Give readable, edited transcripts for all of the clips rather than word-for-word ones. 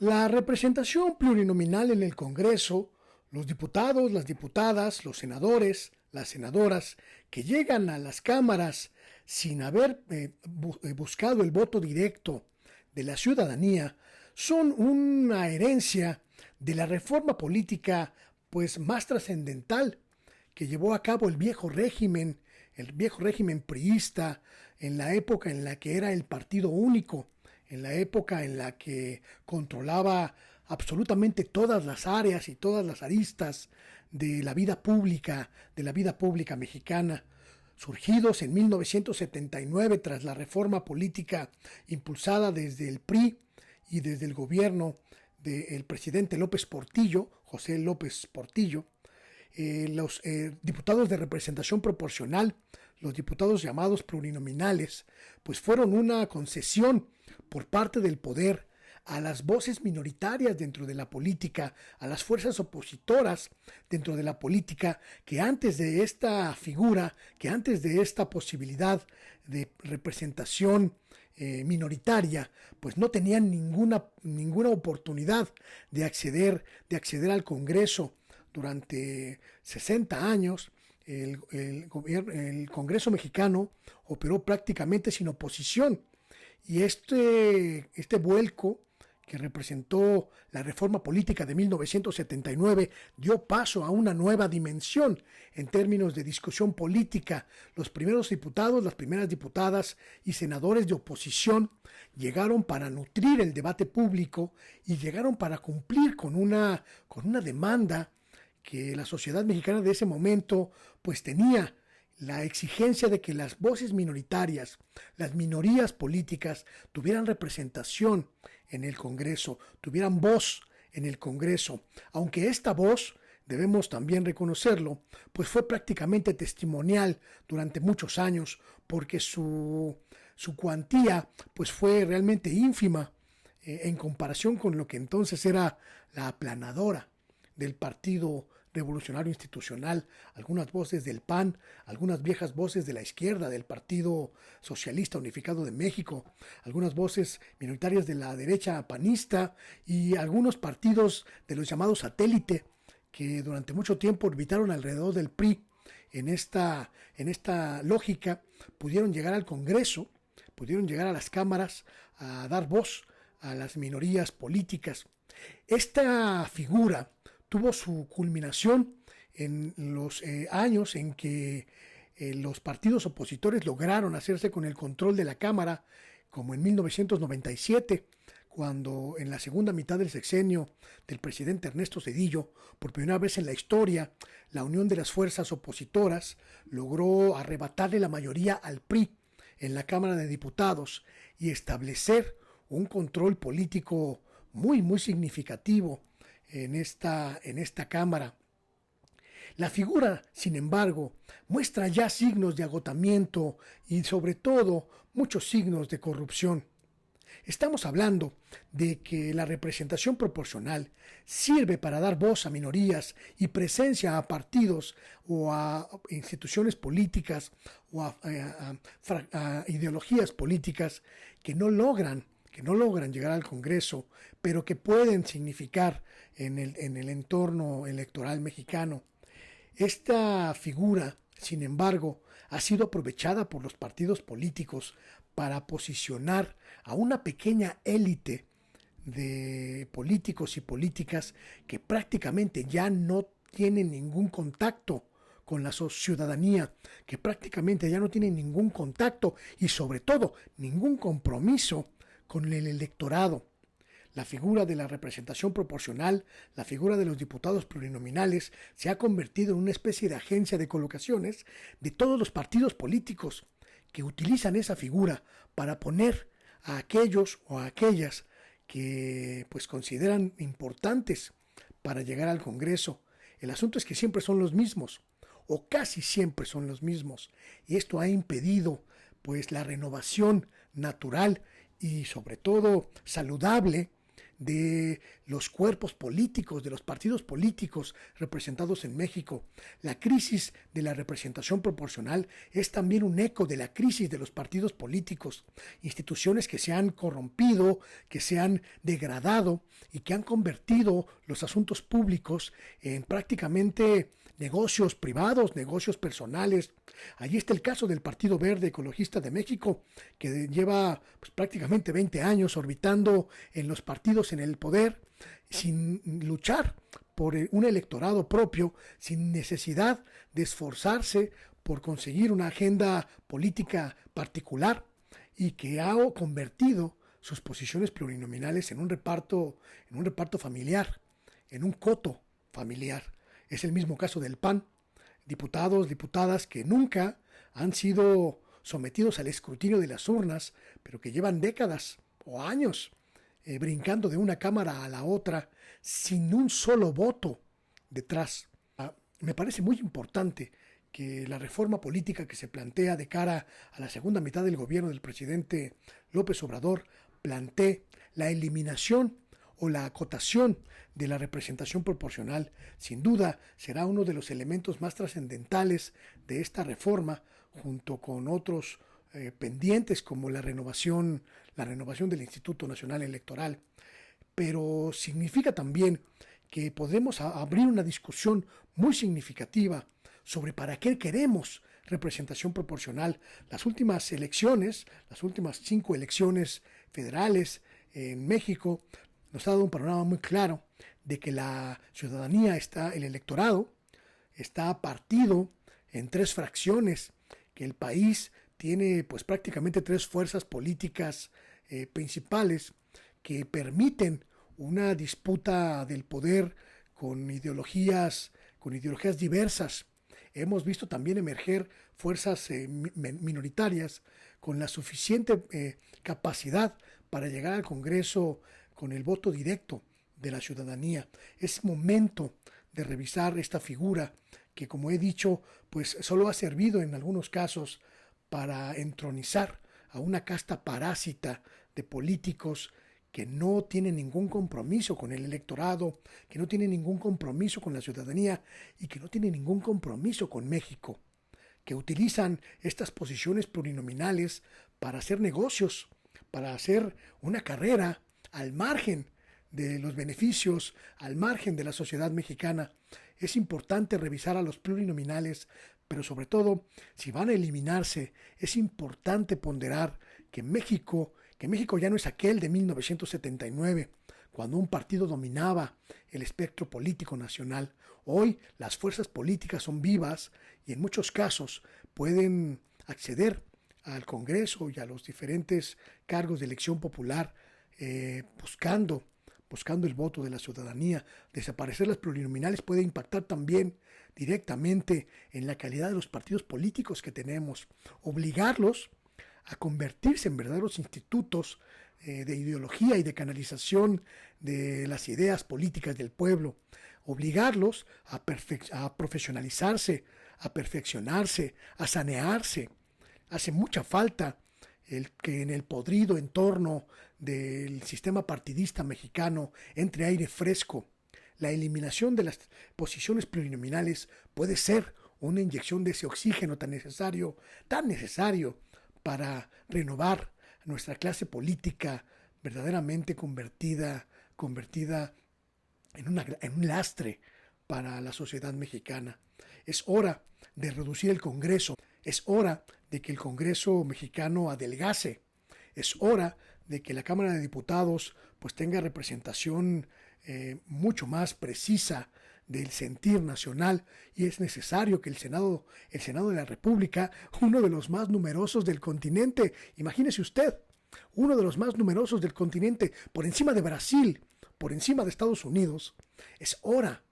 La representación plurinominal en el Congreso, los diputados, las diputadas, los senadores, las senadoras que llegan a las cámaras sin haber buscado el voto directo de la ciudadanía, son una herencia de la reforma política pues más trascendental que llevó a cabo el viejo régimen priista, en la época en la que era el partido único, en la época en la que controlaba absolutamente todas las áreas y todas las aristas de la vida pública mexicana, surgidos en 1979 tras la reforma política impulsada desde el PRI y desde el gobierno del presidente López Portillo, José López Portillo. Los diputados de representación proporcional, los diputados llamados plurinominales, pues fueron una concesión por parte del poder a las voces minoritarias dentro de la política, a las fuerzas opositoras dentro de la política, que antes de esta figura, que antes de esta posibilidad de representación minoritaria, pues no tenían ninguna oportunidad de acceder al Congreso. Durante 60 años, el Congreso mexicano operó prácticamente sin oposición. Y este vuelco que representó la reforma política de 1979 dio paso a una nueva dimensión en términos de discusión política. Los primeros diputados, las primeras diputadas y senadores de oposición llegaron para nutrir el debate público y llegaron para cumplir con una demanda que la sociedad mexicana de ese momento pues tenía, la exigencia de que las voces minoritarias, las minorías políticas tuvieran representación en el Congreso, tuvieran voz en el Congreso, aunque esta voz, debemos también reconocerlo, pues fue prácticamente testimonial durante muchos años, porque su cuantía pues fue realmente ínfima en comparación con lo que entonces era la aplanadora del Partido Revolucionario Institucional, algunas voces del PAN, algunas viejas voces de la izquierda, del Partido Socialista Unificado de México, algunas voces minoritarias de la derecha panista y algunos partidos de los llamados satélite que durante mucho tiempo orbitaron alrededor del PRI. En esta lógica pudieron llegar al Congreso, pudieron llegar a las cámaras a dar voz a las minorías políticas. Esta figura tuvo su culminación en los años en que los partidos opositores lograron hacerse con el control de la Cámara, como en 1997, cuando en la segunda mitad del sexenio del presidente Ernesto Zedillo, por primera vez en la historia, la unión de las fuerzas opositoras logró arrebatarle la mayoría al PRI en la Cámara de Diputados y establecer un control político muy significativo en esta Cámara. La figura, sin embargo, muestra ya signos de agotamiento y sobre todo muchos signos de corrupción. Estamos hablando de que la representación proporcional sirve para dar voz a minorías y presencia a partidos o a instituciones políticas o a ideologías políticas que no logran llegar al Congreso, pero que pueden significar en el entorno electoral mexicano. Esta figura, sin embargo, ha sido aprovechada por los partidos políticos para posicionar a una pequeña élite de políticos y políticas que prácticamente ya no tienen ningún contacto con la ciudadanía, que prácticamente ya no tienen ningún contacto y sobre todo ningún compromiso con el electorado. La figura de la representación proporcional, la figura de los diputados plurinominales, se ha convertido en una especie de agencia de colocaciones de todos los partidos políticos que utilizan esa figura para poner a aquellos o a aquellas que pues consideran importantes para llegar al Congreso. El asunto es que siempre son los mismos, o casi siempre son los mismos, y esto ha impedido pues la renovación natural y sobre todo saludable de los cuerpos políticos, de los partidos políticos representados en México. La crisis de la representación proporcional es también un eco de la crisis de los partidos políticos, instituciones que se han corrompido, que se han degradado y que han convertido los asuntos públicos en prácticamente negocios privados, negocios personales. Allí está el caso del Partido Verde Ecologista de México, que lleva prácticamente 20 años orbitando en los partidos en el poder, sin luchar por un electorado propio, sin necesidad de esforzarse por conseguir una agenda política particular, y que ha convertido sus posiciones plurinominales en un reparto familiar, en un coto familiar. Es el mismo caso del PAN, diputados, diputadas que nunca han sido sometidos al escrutinio de las urnas, pero que llevan décadas o años brincando de una cámara a la otra sin un solo voto detrás. Me parece muy importante que la reforma política que se plantea de cara a la segunda mitad del gobierno del presidente López Obrador plantee la eliminación o la acotación de la representación proporcional. Sin duda será uno de los elementos más trascendentales de esta reforma, junto con otros pendientes como la renovación del Instituto Nacional Electoral. Pero significa también que podemos abrir una discusión muy significativa sobre para qué queremos representación proporcional. Las últimas elecciones, las últimas 5 elecciones federales en México, nos ha dado un panorama muy claro de que la ciudadanía el electorado está partido en 3 fracciones, que el país tiene pues prácticamente 3 fuerzas políticas principales que permiten una disputa del poder con ideologías diversas. Hemos visto también emerger fuerzas minoritarias con la suficiente capacidad para llegar al Congreso con el voto directo de la ciudadanía. Es momento de revisar esta figura que, como he dicho, pues solo ha servido en algunos casos para entronizar a una casta parásita de políticos que no tienen ningún compromiso con el electorado, que no tienen ningún compromiso con la ciudadanía y que no tienen ningún compromiso con México, que utilizan estas posiciones plurinominales para hacer negocios, para hacer una carrera al margen de los beneficios, al margen de la sociedad mexicana. Es importante revisar a los plurinominales, pero sobre todo, si van a eliminarse, es importante ponderar que México ya no es aquel de 1979, cuando un partido dominaba el espectro político nacional. Hoy las fuerzas políticas son vivas y en muchos casos pueden acceder al Congreso y a los diferentes cargos de elección popular buscando el voto de la ciudadanía. Desaparecer las plurinominales puede impactar también directamente en la calidad de los partidos políticos que tenemos, obligarlos a convertirse en verdaderos institutos de ideología y de canalización de las ideas políticas del pueblo, obligarlos a profesionalizarse, a perfeccionarse, a sanearse. Hace mucha falta que en el podrido entorno del sistema partidista mexicano entre aire fresco. La eliminación de las posiciones plurinominales puede ser una inyección de ese oxígeno tan necesario para renovar nuestra clase política verdaderamente convertida en un lastre para la sociedad mexicana. Es hora de reducir el Congreso, es hora de que el Congreso mexicano adelgace, es hora de que la Cámara de Diputados pues tenga representación mucho más precisa del sentir nacional, y es necesario que el Senado de la República, uno de los más numerosos del continente, imagínese usted, uno de los más numerosos del continente, por encima de Brasil, por encima de Estados Unidos, es hora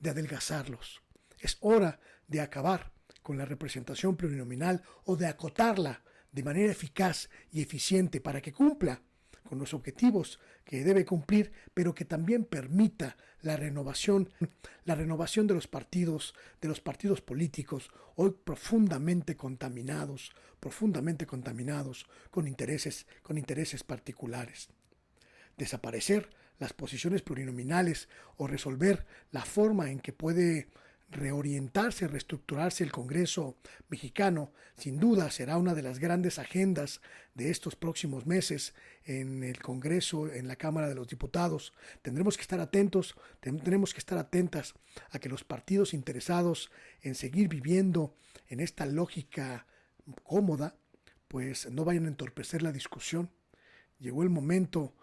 de adelgazarlos, es hora de acabar con la representación plurinominal o de acotarla de manera eficaz y eficiente para que cumpla con los objetivos que debe cumplir, pero que también permita la renovación de los partidos políticos, hoy profundamente contaminados con intereses particulares. desaparecer las posiciones plurinominales o resolver la forma en que puede reorientarse, reestructurarse el Congreso mexicano, sin duda será una de las grandes agendas de estos próximos meses en el Congreso, en la Cámara de los Diputados. Tendremos que estar atentos, tendremos que estar atentas a que los partidos interesados en seguir viviendo en esta lógica cómoda, pues no vayan a entorpecer la discusión. Llegó el momento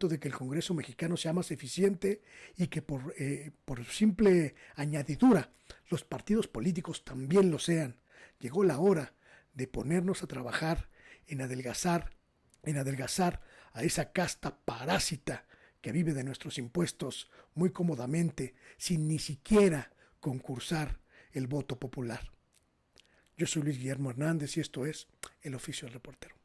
de que el Congreso mexicano sea más eficiente y que por simple añadidura los partidos políticos también lo sean. Llegó la hora de ponernos a trabajar en adelgazar a esa casta parásita que vive de nuestros impuestos muy cómodamente, sin ni siquiera concursar el voto popular. Yo soy Luis Guillermo Hernández y esto es El Oficio del Reportero.